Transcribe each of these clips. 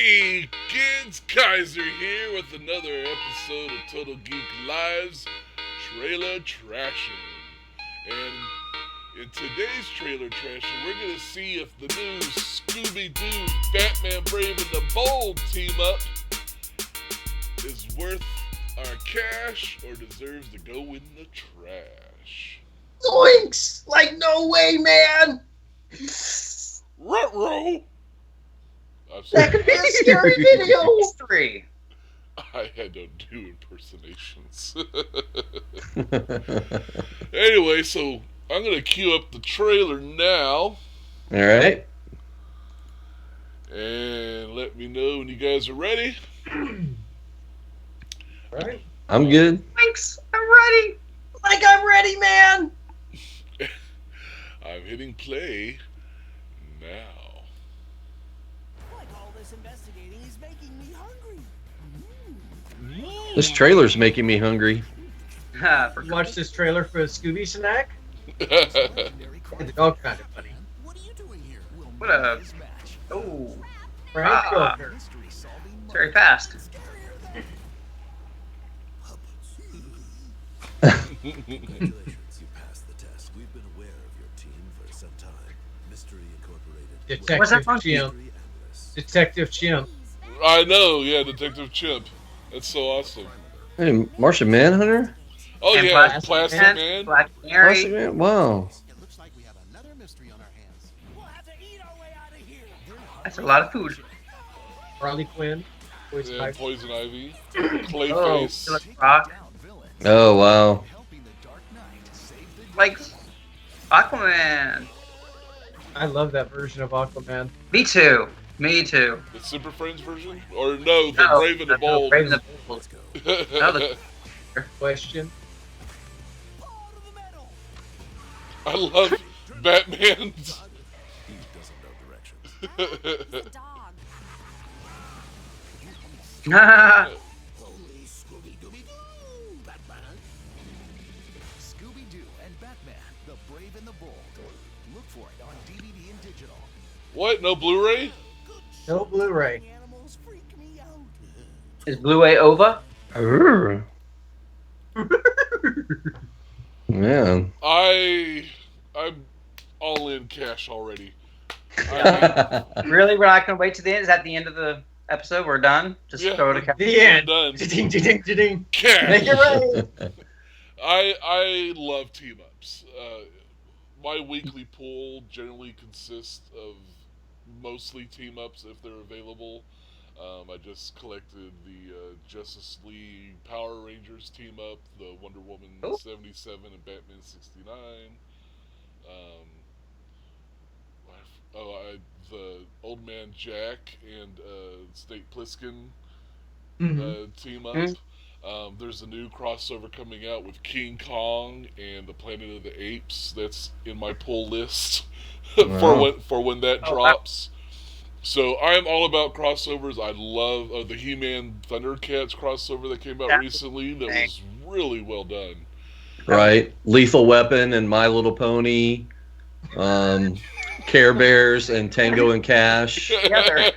Hey, kids, Kaiser here with another episode of Total Geek Live's Trailer Trashin. And in today's Trailer Trashin, we're going to see if the new Scooby Doo Batman Brave and the Bold team up is worth our cash or deserves to go in the trash. Zoinks! Like, no way, man! Ruh-roh! That could be a scary video! History. I don't do impersonations. Anyway, so I'm going to cue up the trailer now. Alright. And let me know when you guys are ready. Alright. I'm good. Thanks, I'm ready. Like, I'm ready, man! I'm hitting play now. Like all this investigating is making me hungry. This trailer's making me hungry. Watch this trailer for a Scooby Snack. It's all kind of funny. What are you doing here? We'll What a- this match. Oh, Frank Ah. Joker. Mystery solving it's very fast. Congratulations, you passed the test. We've been aware of your team for some time. Mystery Incorporated. What's that Detective monkey? Chimp. Mystery analysts. Detective Chimp. I know, yeah, Detective Chimp. That's so awesome. Hey, Martian Manhunter? Oh, And yeah, Plastic Man, Man. Black Plastic Canary. Man? Wow. It looks like we have another mystery on our hands. We'll have to eat our way out of here. That's a lot of food. Harley Quinn. Voice Yeah, by Poison Ivy. Oh, Clayface. Killer Croc. Down villains. Oh, wow. Helping the Dark Knight save the Like Aquaman. I love that version of Aquaman. Me too. Me too. The Super Friends version? Or no, the No, Brave and the no, Bold. Brave and the Bold. No, the- Question. Paw to the metal. I love Batman's. He doesn't know directions. Holy Scooby Dooby Doo, Batman. Scooby Doo and Batman, the Brave and the Bold. Look for it on DVD and digital. What? No Blu-ray? No Blu-ray. Animals freak me out. Is Blue-ray over? Arr. Man. I'm all in cash already. I Really? We're not gonna wait to the end? Is that the end of the episode? We're done? Just Yeah. throw it a The end. done. Ding, ding, ding, ding. Make Cash. it rain. I love team ups. My weekly pool generally consists of mostly team ups if they're available. I just collected the Justice League Power Rangers team up, the Wonder Woman Oh. 77 and Batman 69. The Old Man Jack and Snake Plissken Mhm. team up. There's a new crossover coming out with King Kong and the Planet of the Apes. That's in my pull list Wow. for when that Oh, drops. So I'm all about crossovers. I love the He-Man Thundercats crossover that came out Yeah. recently. That was really well done. Right? Lethal Weapon and My Little Pony. Care Bears and Tango and Cash. Together.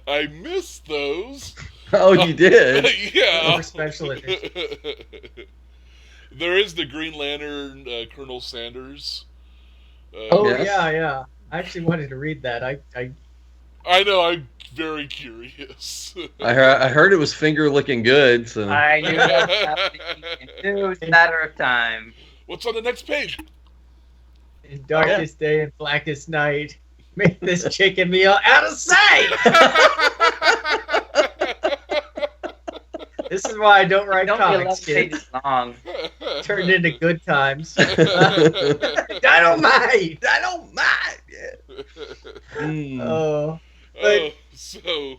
I missed those. Oh, you did? Yeah. Or special edition. There is the Green Lantern, Colonel Sanders. Oh, Yes. yeah. I actually wanted to read that. I I know, I'm very curious. I heard it was finger licking good, so. I knew that was happening. It was a matter of time. What's on the next page? in darkest day and blackest night, make this chicken meal out of sight. This is why I don't write Don't be comics, 11 kids. pages long. Turned into good times. I don't mind. Yeah. Mm. Oh, So,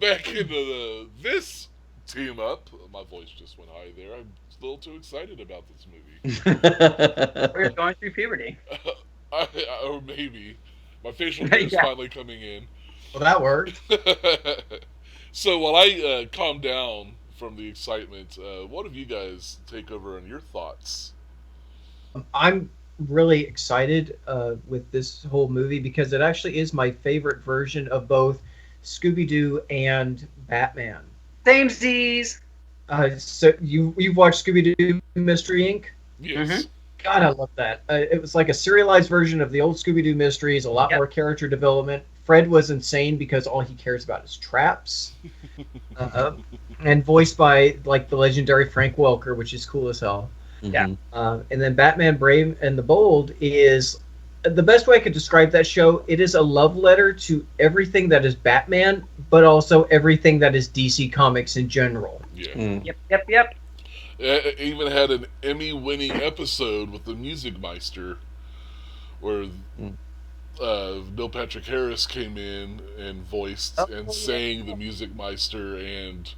back into this team up. My voice just went high there. I'm a little too excited about this movie. We're going through puberty. Or maybe. My facial hair is Yeah. finally coming in. well, that worked. So while I calm down from the excitement, what have you guys take over on your thoughts? I'm really excited with this whole movie because it actually is my favorite version of both Scooby Doo and Batman. Samesies. So you've watched Scooby Doo Mystery Inc. Yes. God, I love that. It was like a serialized version of the old Scooby Doo mysteries, a lot Yep. more character development. Fred was insane because all he cares about is traps. And voiced by like the legendary Frank Welker, which is cool as hell. Yeah. Mhm. And then Batman Brave and the Bold is the best way I could describe that show. It is a love letter to everything that is Batman, but also everything that is DC Comics in general. Yeah. Mm. Yep. It even had an Emmy-winning episode with the Music Meister, where Neil Patrick Harris came in and voiced and sang the Music Meister, and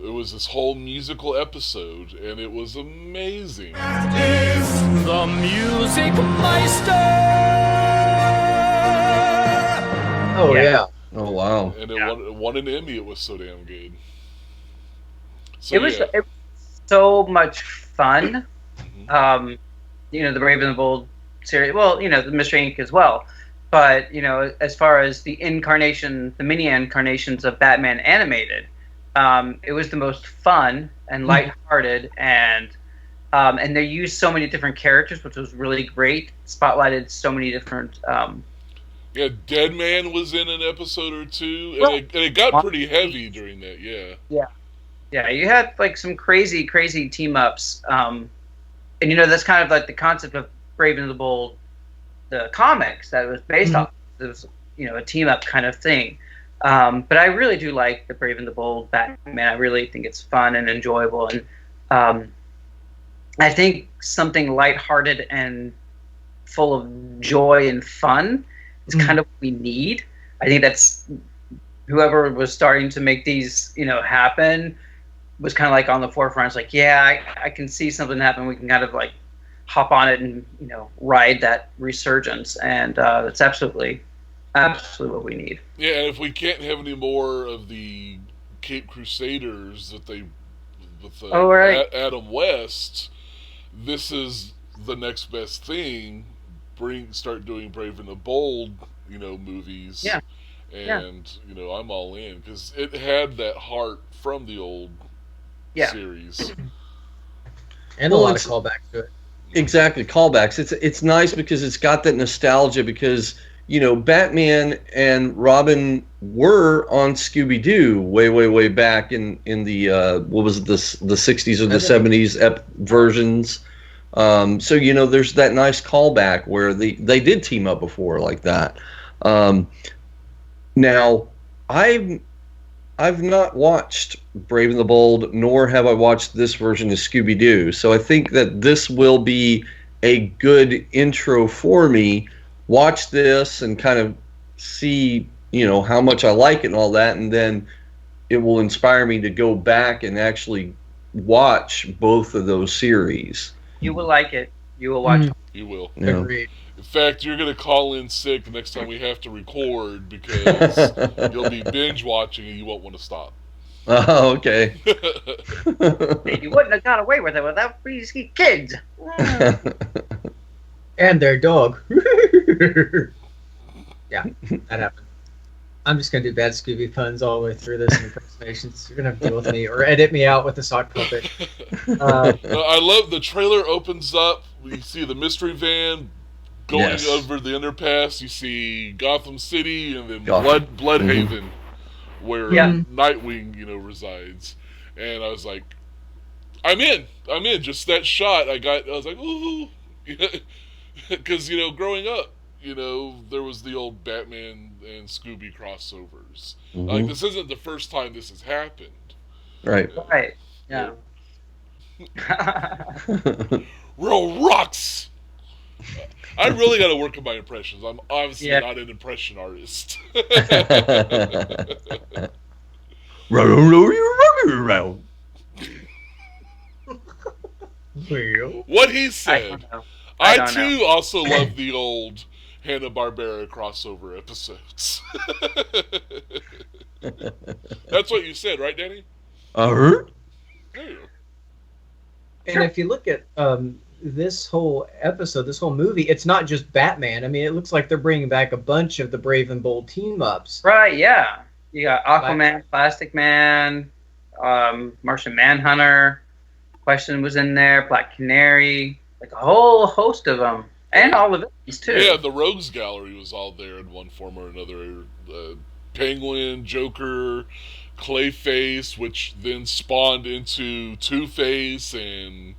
it was this whole musical episode, and it was amazing. The Music Meister! Oh Yeah. yeah. Oh wow. And it won an Emmy. It was so damn good. So, It was so much fun. Mhm. The Brave and the Bold series. Well, the Mystery Inc. as well. But as far as the mini incarnations of Batman animated, it was the most fun and lighthearted, and they used so many different characters, which was really great. Spotlighted so many different. Yeah, Deadman was in an episode or two, and it got pretty heavy during that. Yeah. Yeah, you had like some crazy team ups, and that's kind of like the concept of Brave and the Bold, the comics that it was based off. It was a team up kind of thing. But I really do like the Brave and the Bold Batman. I really think it's fun and enjoyable, and I think something lighthearted and full of joy and fun is kind of what we need. I think that's whoever was starting to make these happen was kind of like on the forefront. It's like, yeah, I can see something happen. We can kind of like hop on it and ride that resurgence, and that's absolutely what we need. Yeah, and if we can't have any more of the Cape Crusaders with right. Adam West, this is the next best thing. Start doing Brave and the Bold, movies. Yeah. And I'm all in because it had that heart from the old series. And a lot of callbacks to it. Exactly, callbacks. It's nice because it's got that nostalgia because Batman and Robin were on Scooby Doo way back in the what was it, the 60s or the 70s versions. So there's that nice callback where they did team up before like that. Now I've not watched Brave and the Bold, nor have I watched this version of Scooby Doo. So I think that this will be a good intro for me. Watch this and kind of see, how much I like it and all that, and then it will inspire me to go back and actually watch both of those series. You will like it. You will watch. You will. Yeah. Agreed. In fact, you're going to call in sick the next time we have to record because you'll be binge watching and you won't want to stop. Oh, okay. You wouldn't have got away with it without these kids. And their dog. Yeah, that happened. I'm just gonna do bad Scooby puns all the way through this impersonations. You're gonna have to deal with me or edit me out with the sock puppet. I love the trailer opens up. We see the mystery van going Yes. over the underpass. You see Gotham City and then Gotham. Bloodhaven, where Yeah. Nightwing, resides. And I was like, I'm in. Just that shot, I was like, ooh, because growing up, there was the old Batman and Scooby crossovers. Like, this isn't the first time this has happened. Right. Right. Yeah. Real rocks. I really got to work on my impressions. I'm obviously not an impression artist. What he said. I don't too know. also love the old Hanna-Barbera crossover episodes. That's what you said, right, Danny? Uh-huh. Yeah. And if you look at this whole episode, this whole movie, it's not just Batman. I mean, it looks like they're bringing back a bunch of the Brave and Bold team ups. Right? Yeah. You got Aquaman, Plastic Man, Martian Manhunter. Question was in there. Black Canary. Like a whole host of them, and all the villains too. Yeah, the Rogues Gallery was all there in one form or another. Penguin, Joker, Clayface, which then spawned into Two-Face and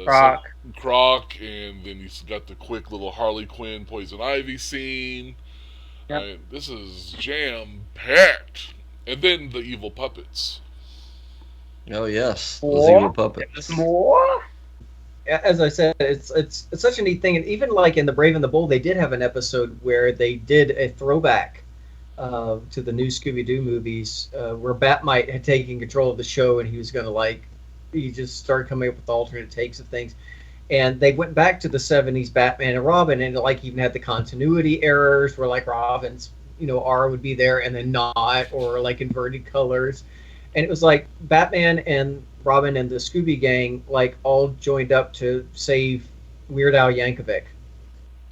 Croc, and then you got the quick little Harley Quinn, Poison Ivy scene. Yep. This is jam-packed. And then the evil puppets. Oh yes, those evil puppets. More. As I said, it's such a neat thing, and even like in the Brave and the Bold, they did have an episode where they did a throwback to the new Scooby Doo movies, where Batmite had taken control of the show, and he was going to he just started coming up with alternate takes of things, and they went back to the '70s Batman and Robin, and even had the continuity errors where Robin's R would be there and then not, or inverted colors, and it was like Batman and Robin and the Scooby Gang all joined up to save Weird Al Yankovic.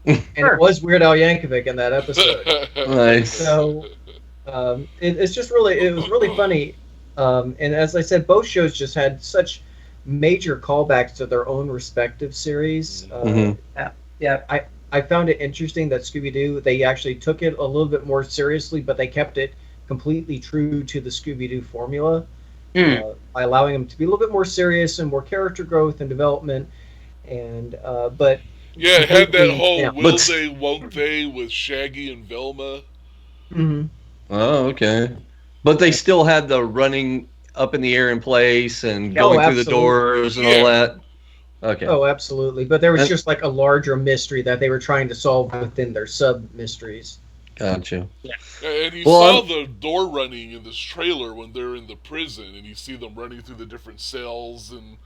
And it was Weird Al Yankovic in that episode. Nice. So it's just it was really funny. And as I said, both shows just had such major callbacks to their own respective series. I found it interesting that Scooby Doo, they actually took it a little bit more seriously, but they kept it completely true to the Scooby Doo formula. By allowing them to be a little bit more serious and more character growth and development, and but it had that whole will they, won't they with Shaggy and Velma. Mm-hmm. Oh, okay. But they still had the running up in the air in place and going through the doors and all that. Okay. Oh, absolutely. But there was just a larger mystery that they were trying to solve within their sub mysteries. Gotcha. Yeah. And you saw the door running in this trailer when they're in the prison, and you see them running through the different cells and.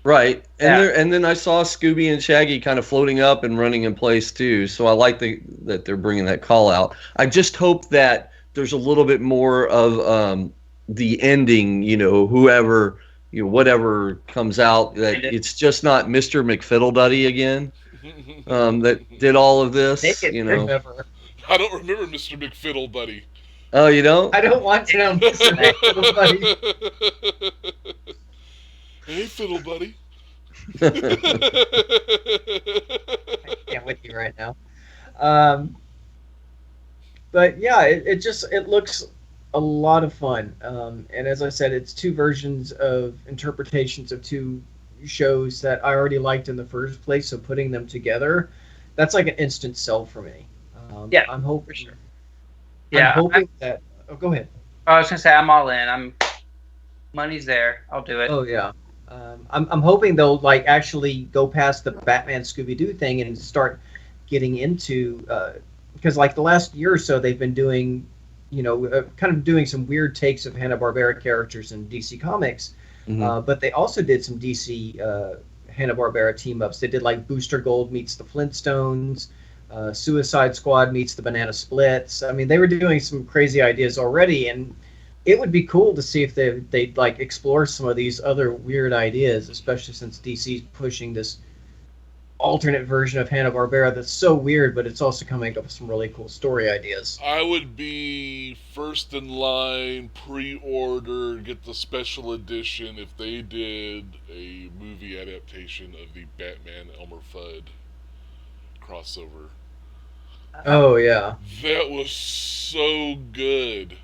Right, and then I saw Scooby and Shaggy kind of floating up and running in place too. So I like that they're bringing that call out. I just hope that there's a little bit more of the ending. Whatever comes out, that it's just not Mr. McFiddleduddy again that did all of this. I don't remember Mr. McFiddleduddy. Oh, you don't? I don't want to know Mr. McFiddleduddy. Hey, Fiddle Buddy. I can't with you right now. But yeah, it looks a lot of fun. And as I said, it's two versions of interpretations of two shows that I already liked in the first place. So putting them together, that's like an instant sell for me. I'm hoping for sure. Yeah, I'm hoping that. Oh, go ahead. I was gonna say I'm all in. Money's there. I'll do it. Oh yeah. I'm hoping they'll actually go past the Batman Scooby Doo thing and start getting into because the last year or so they've been doing kind of doing some weird takes of Hanna-Barbera characters in DC Comics, but they also did some DC Hanna-Barbera team ups. They did Booster Gold meets the Flintstones, Suicide Squad meets the Banana Splits. I mean, they were doing some crazy ideas already, and it would be cool to see if they'd explore some of these other weird ideas, especially since DC's pushing this alternate version of Hanna-Barbera that's so weird, but it's also coming up with some really cool story ideas. I would be first in line, pre-order, get the special edition if they did a movie adaptation of the Batman Elmer Fudd crossover. Oh, yeah. That was so good.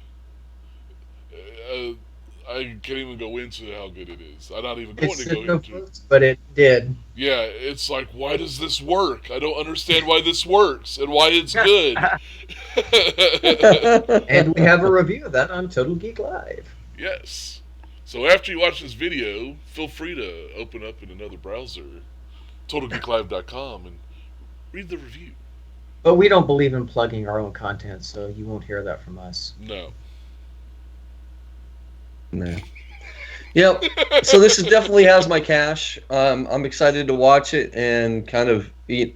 I can't even go into how good it is. I'm not even going to go into it. But it did. Yeah, it's why does this work? I don't understand why this works and why it's good. And we have a review of that on Total Geek Live. Yes. So after you watch this video, feel free to open up in another browser, TotalGeekLive.com, and read the review. But we don't believe in plugging our own content, so you won't hear that from us. No. Yep. So this definitely has my cash. I'm excited to watch it and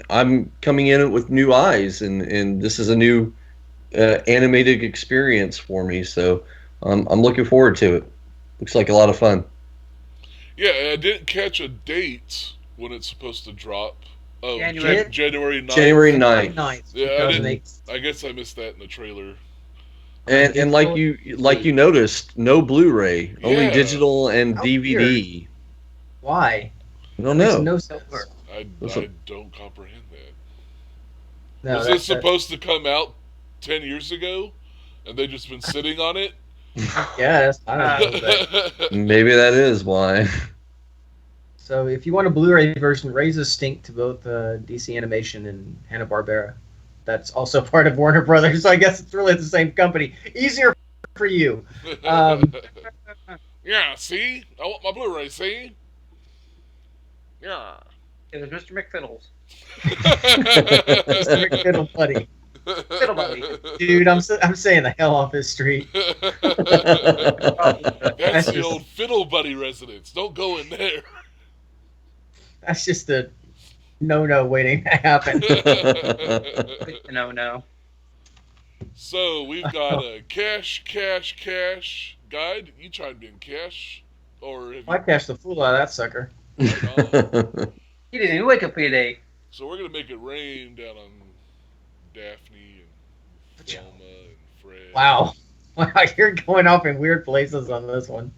I'm coming in it with new eyes, and this is a new animated experience for me. So I'm looking forward to it. Looks like a lot of fun. Yeah, I didn't catch a date when it's supposed to drop? Oh, January. January 9th. January 9th. 9th, Yeah, 2008. I guess I missed that in the trailer. And like you noticed, no Blu-ray, only Yeah. digital and How DVD. Why? I don't Makes know. no sense. I don't comprehend that. No, Was this supposed to come out 10 years ago? And they just been sitting on it? Yes, I don't know. But, Maybe that is why. so if you want a Blu-ray version, raise a stink to both DC Animation and Hanna-Barbera. That's also part of Warner Brothers, so I guess it's really the same company. Easier for you. Yeah, see? I want my Blu-ray, see? Yeah. It was Mr. McFiddles. Mr. McFiddle Buddy. Fiddle Buddy. Dude, I'm saying the hell off his street. That's the just- old Fiddle Buddy residence. Don't go in there. That's just a no waiting to happen. No. So, we've got a cash guide. You chimed in cash? Or have I cashed the fool out of that sucker. He didn't even wake up for your day. So we're going to make it rain down on Daphne and Velma and Fred. Wow. Wow, you're going off in weird places on this one.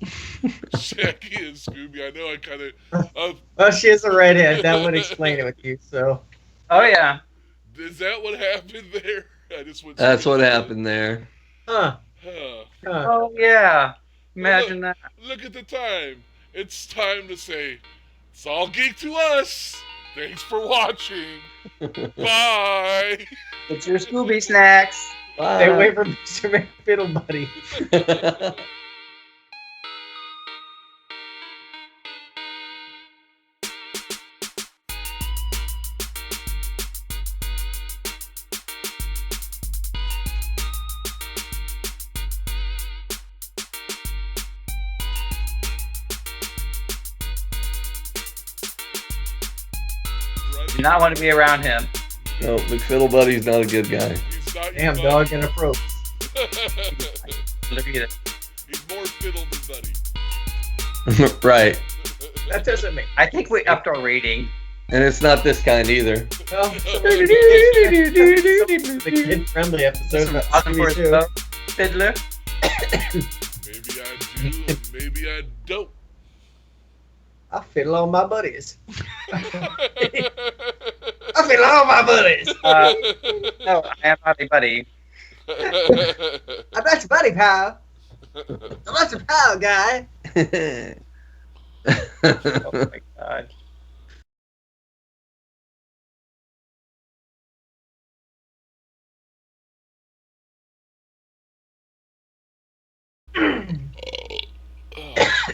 Shaggy and Scooby. I know I kind of... Well, she is a redhead. That would explain it with you, so. Oh, yeah. is that what happened there? I just went That's straight what to happened there. Huh. Huh. Huh. Oh, yeah. Imagine that. Look at the time. It's time to say, it's all geek to us. Thanks for watching. Bye. It's your Scooby Snacks. Stay away from Mr. McFiddle Buddy. Do not want to be around him. No, McFiddle Buddy's not a good guy. He's not Damn, your dog and approach. Look at it. He's more fiddle than buddy. Right. That doesn't make I think we upped our rating. And it's not this kind either. well. The kid-friendly episode about Awesome for Scooby Doo. the fiddler. Maybe I do, and maybe I don't. I fiddle on my buddies. I fiddle on my buddies. No, I am not a buddy. I'm not your buddy, pal. I'm not your pal, guy. Oh my god.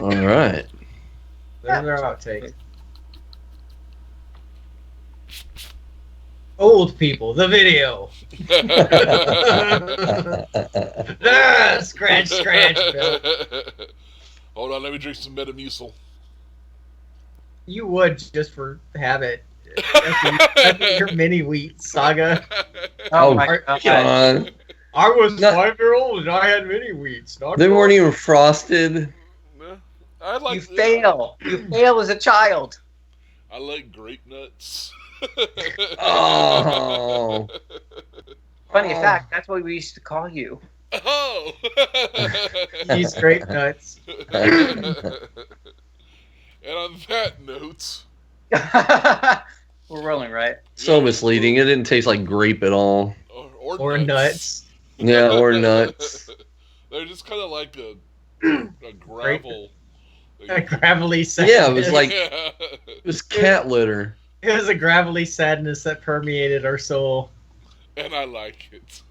All right. There's our outtake. Old people, the video. Scratch, Bill. Hold on, let me drink some Metamucil. You would just for habit. After your mini wheat saga. Oh Oh, my god. John. I was No. 5-year-old and I had mini wheats. Not They weren't even frosted. No, I like You fail. You fail as a child. I like grape nuts. Oh. Funny Oh. fact, that's what we used to call you. Oh. These grape nuts. And on that note, We're rolling, right? So misleading. It didn't taste like grape at all. Or nuts. Yeah, or nuts. They're just kind of like a gravel. A gravelly sadness. Yeah, it was like Yeah. it was cat litter. It was a gravelly sadness that permeated our soul. And I like it.